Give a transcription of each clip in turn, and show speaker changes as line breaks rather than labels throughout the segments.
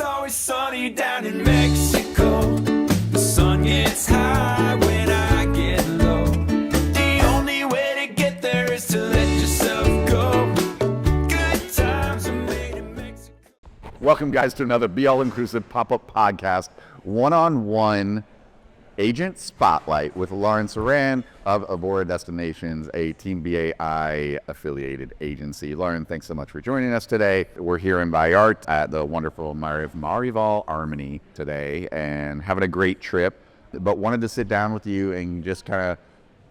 always sunny down in Mexico. The sun gets high when I get low. The only way to get there is to let yourself go. Good times are made in Mexico.
Welcome, guys, to another Be All Inclusive pop-up podcast, one-on-one agent spotlight with Cyran of Avora Destinations, a Team BAI affiliated agency. Lauren, thanks so much for joining us today. We're here in Vallarta at the wonderful Marival Armony today and having a great trip, but wanted to sit down with you and just kind of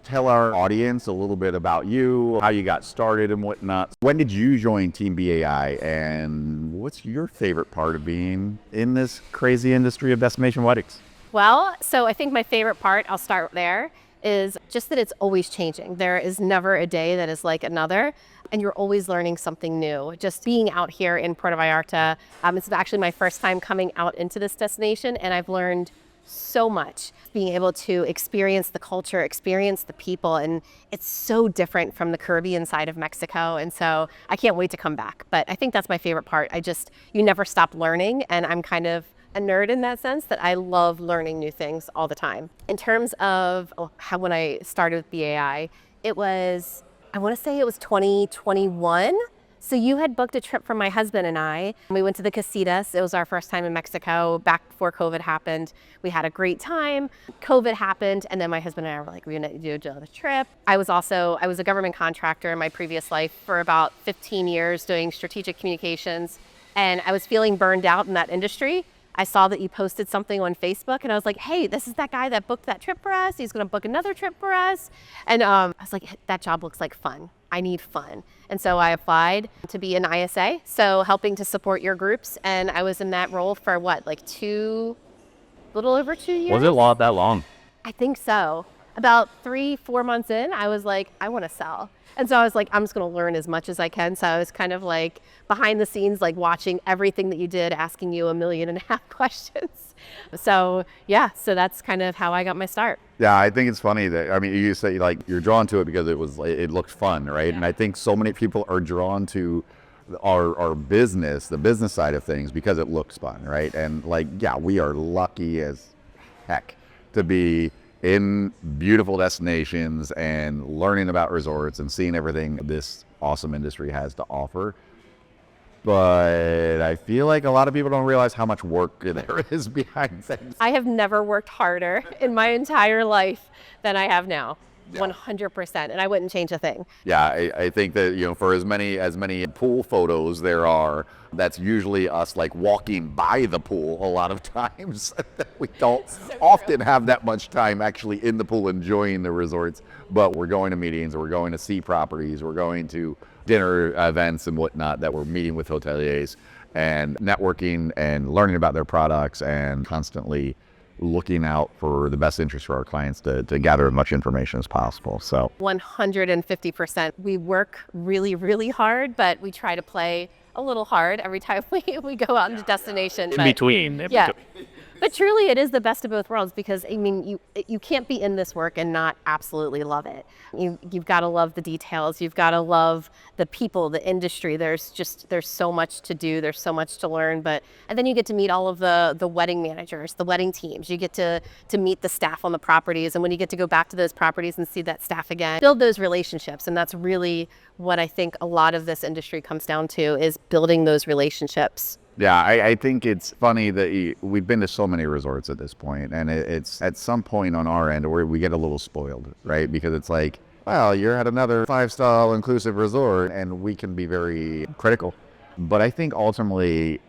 tell our audience a little bit about you, how you got started and whatnot. When did you join Team BAI, and what's your favorite part of being in this crazy industry of destination weddings?
Well, so I think my favorite part, I'll start there, is just that it's always changing. There is never a day that is like another, and you're always learning something new. Just being out here in Puerto Vallarta, it's actually my first time coming out into this destination, and I've learned so much. Being able to experience the culture, experience the people, and it's so different from the Caribbean side of Mexico, and so I can't wait to come back. But I think that's my favorite part. You never stop learning, and I'm kind of a nerd in that sense that I love learning new things all the time. In terms of how when I started with BAI, I want to say it was 2021. So you had booked a trip for my husband and I. We went to the Casitas. It was our first time in Mexico back before COVID happened. We had a great time. COVID happened, and then my husband and I were like, we're gonna do another trip. I was a government contractor in my previous life for about 15 years doing strategic communications, and I was feeling burned out in that industry. I saw that you posted something on Facebook, and I was like, hey, this is that guy that booked that trip for us. He's going to book another trip for us. And I was like, that job looks like fun. I need fun. And so I applied to be an ISA, so helping to support your groups. And I was in that role for little over 2 years?
Was it that long?
I think so. About 3-4 months in, I was like, I want to sell. And so I was like, I'm just going to learn as much as I can. So I was kind of like behind the scenes, like watching everything that you did, asking you 1.5 million questions. So yeah, so that's kind of how I got my start.
Yeah, I think it's funny that, you say like you're drawn to it because it looked fun, right? Yeah. And I think so many people are drawn to our business, the business side of things, because it looks fun, right? And we are lucky as heck to be in beautiful destinations and learning about resorts and seeing everything this awesome industry has to offer. But I feel like a lot of people don't realize how much work there is behind things.
I have never worked harder in my entire life than I have now. Yeah. 100%, and I wouldn't change a thing.
Yeah, I think that, for as many pool photos there are, that's usually us like walking by the pool a lot of times. We don't often have that much time actually in the pool enjoying the resorts, but we're going to meetings, or we're going to see properties, we're going to dinner events and whatnot, that we're meeting with hoteliers and networking and learning about their products and constantly looking out for the best interest for our clients to gather as much information as possible. So
150%. We work really, really hard, but we try to play a little hard every time we go out into destination.
In between.
But truly, it is the best of both worlds, because you can't be in this work and not absolutely love it. You've got to love the details. You've got to love the people, the industry. There's so much to do. There's so much to learn. And then you get to meet all of the wedding managers, the wedding teams. You get to meet the staff on the properties. And when you get to go back to those properties and see that staff again, build those relationships. And that's really what I think a lot of this industry comes down to, is building those relationships.
Yeah, I think it's funny that we've been to so many resorts at this point, and it's at some point on our end where we get a little spoiled, right? Because it's like, well, you're at another 5-star all-inclusive resort, and we can be very critical. But I think ultimately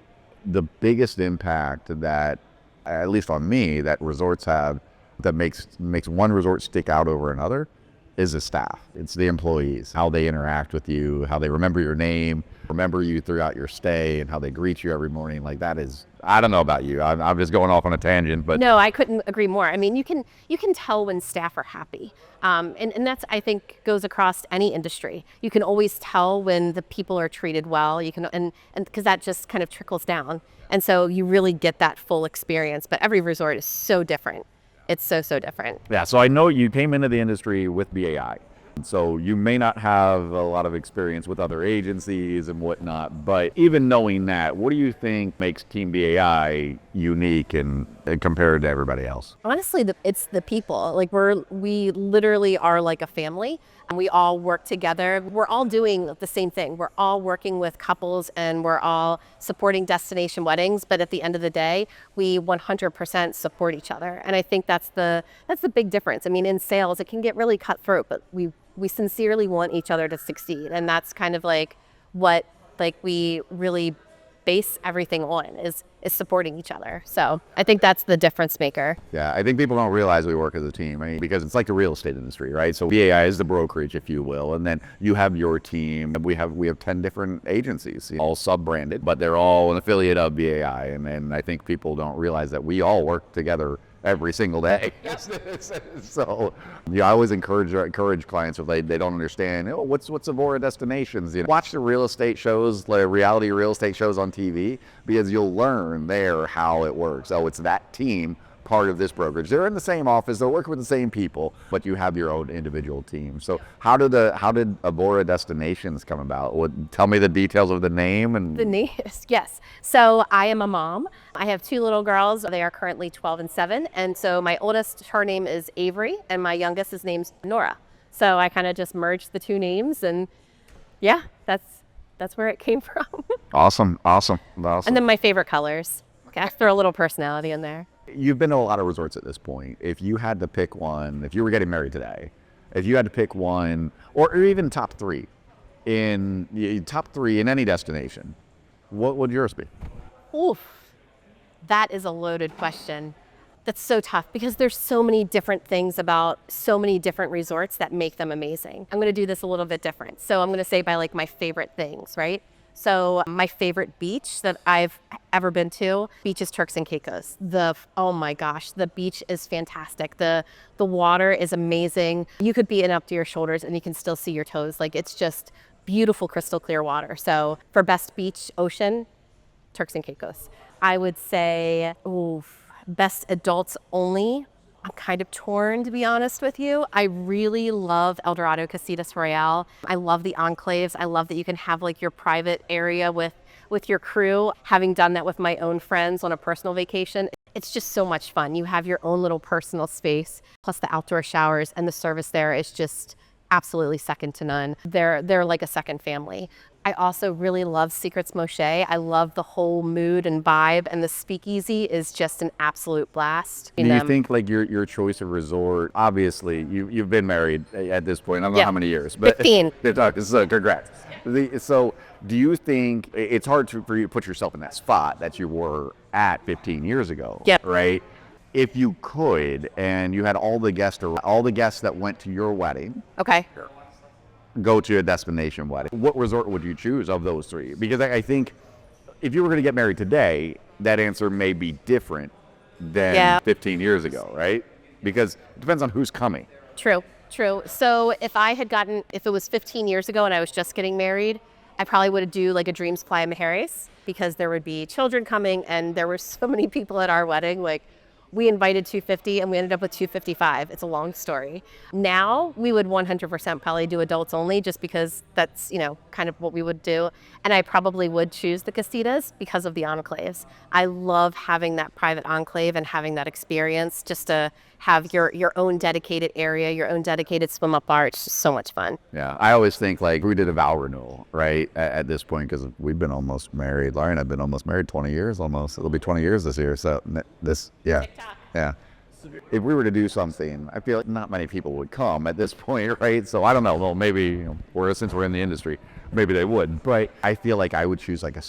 the biggest impact that, at least on me, that resorts have that makes one resort stick out over another is the staff. It's the employees, how they interact with you, how they remember your name, remember you throughout your stay, and how they greet you every morning. Like, that is, I don't know about you. I'm just going off on a tangent, but
no, I couldn't agree more. You can tell when staff are happy, and that's, I think, goes across any industry. You can always tell when the people are treated well. You can, and because that just kind of trickles down, and so you really get that full experience. But every resort is so different. It's so different.
Yeah, so I know you came into the industry with BAI. So you may not have a lot of experience with other agencies and whatnot, but even knowing that, what do you think makes Team BAI unique and compared to everybody else?
Honestly, it's the people. Like we literally are like a family, and we all work together. We're all doing the same thing. We're all working with couples, and we're all supporting destination weddings. But at the end of the day, we 100% support each other, and I think that's the big difference. I mean, in sales, it can get really cutthroat, but we sincerely want each other to succeed, and that's kind of like what we really base everything on is supporting each other. So I think that's the difference maker.
Yeah, I think people don't realize we work as a team, I mean, because it's like the real estate industry, right? So BAI is the brokerage, if you will, and then you have your team. We have 10 different agencies, all sub-branded, but they're all an affiliate of BAI, and I think people don't realize that we all work together every single day. So I always encourage clients if they don't understand, what's Avora Destinations? Watch the real estate shows, like reality real estate shows on TV, because you'll learn there how it works. Oh, it's that team part of this brokerage. They're in the same office, they're working with the same people, but you have your own individual team. So how did Avora Destinations come about? Tell me the details of the name. And
the name, yes. So I am a mom. I have 2 little girls. They are currently 12 and 7. And so my oldest, her name is Avery, and my youngest, his name's Nora. So I kind of just merged the 2 names, and yeah, that's where it came from.
Awesome.
And then my favorite colors. Okay, throw a little personality in there.
You've been to a lot of resorts at this point. If you had to pick one, if you were getting married today, if you had to pick one, or even top 3 in any destination, what would yours be?
Oof, that is a loaded question. That's so tough because there's so many different things about so many different resorts that make them amazing. I'm going to do this a little bit different. So I'm going to say by like my favorite things, right? So my favorite beach that I've ever been to, beach is Turks and Caicos. Oh my gosh, the beach is fantastic. The water is amazing. You could be in up to your shoulders and you can still see your toes. Like it's just beautiful, crystal clear water. So for best beach, ocean, Turks and Caicos. I would say, best adults only. I'm kind of torn, to be honest with you. I really love El Dorado Casitas Royale. I love the enclaves. I love that you can have like your private area with your crew. Having done that with my own friends on a personal vacation, it's just so much fun. You have your own little personal space, plus the outdoor showers, and the service there is just absolutely second to none. They're like a second family. I also really love Secrets Moxché. I love the whole mood and vibe, and the speakeasy is just an absolute blast.
Do you think like your choice of resort, obviously you've been married at this point, I don't know how many years, but
15.
So congrats. So do you think it's hard for you to put yourself in that spot that you were at 15 years ago?
Yep.
Right? If you could, and you had all the guests that went to your wedding,
Okay.
go to a destination wedding, what resort would you choose of those 3? Because I think if you were going to get married today, that answer may be different than 15 years ago, right? Because it depends on who's coming.
True. So if it was 15 years ago and I was just getting married, I probably would do like a Dreams Playa Mujeres, because there would be children coming, and there were so many people at our wedding. Like, we invited 250 and we ended up with 255. It's a long story. Now we would 100% probably do adults only, just because that's, kind of what we would do. And I probably would choose the Casitas because of the enclaves. I love having that private enclave and having that experience, just to have your own dedicated area, your own dedicated swim up bar. It's just so much fun.
Yeah, I always think like we did a vow renewal, right, at this point, because we've been almost married. Laurie and I've been almost married 20 years almost. It'll be 20 years this year. So yeah. If we were to do something, I feel like not many people would come at this point, right? So I don't know. Well, maybe since we're in the industry, maybe they would. But I feel like I would choose like a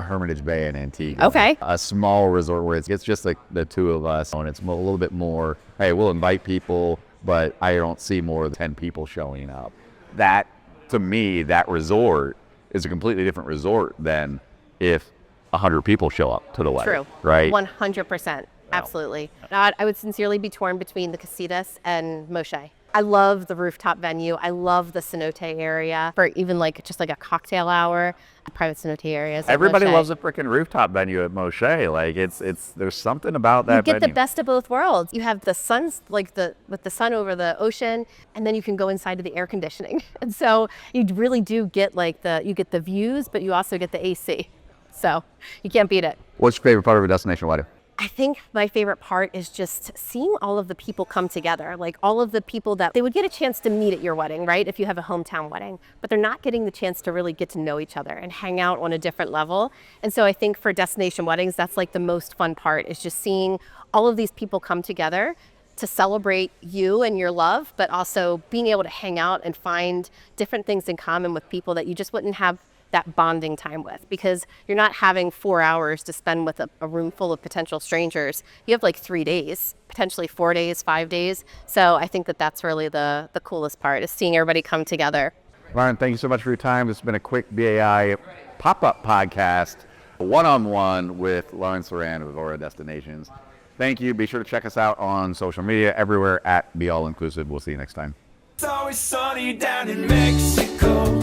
Hermitage Bay in Antigua.
Okay.
A small resort where it's just like the 2 of us, and it's a little bit more, hey, we'll invite people, but I don't see more than 10 people showing up. That, to me, that resort is a completely different resort than if 100 people show up to the wedding.
True.
Right?
100%. Absolutely. I would sincerely be torn between the Casitas and Moxché. I love the rooftop venue. I love the cenote area for even like just like a cocktail hour, private cenote areas. at
Everybody
Moxché.
loves a freaking rooftop venue at Moxché. Like it's there's something about that
You get
venue.
the best of both worlds. You have the sun's like with the sun over the ocean, and then you can go inside to the air conditioning. And so you really do get like you get the views, but you also get the AC. So you can't beat it.
What's your favorite part of a destination wedding?
I think my favorite part is just seeing all of the people come together, like all of the people that they would get a chance to meet at your wedding, right? If you have a hometown wedding, but they're not getting the chance to really get to know each other and hang out on a different level. And so I think for destination weddings, that's like the most fun part, is just seeing all of these people come together to celebrate you and your love, but also being able to hang out and find different things in common with people that you just wouldn't have that bonding time with, because you're not having 4 hours to spend with a room full of potential strangers. You have like 3 days, potentially 4 days, 5 days. So I think that that's really the coolest part, is seeing everybody come together.
Lauren, thank you so much for your time. This has been a quick BAI pop-up podcast, one-on-one with Lauren Cyran of Avora Destinations. Thank you. Be sure to check us out on social media everywhere at Be All Inclusive. We'll see you next time.
It's always sunny down in Mexico.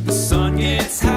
The sun gets high.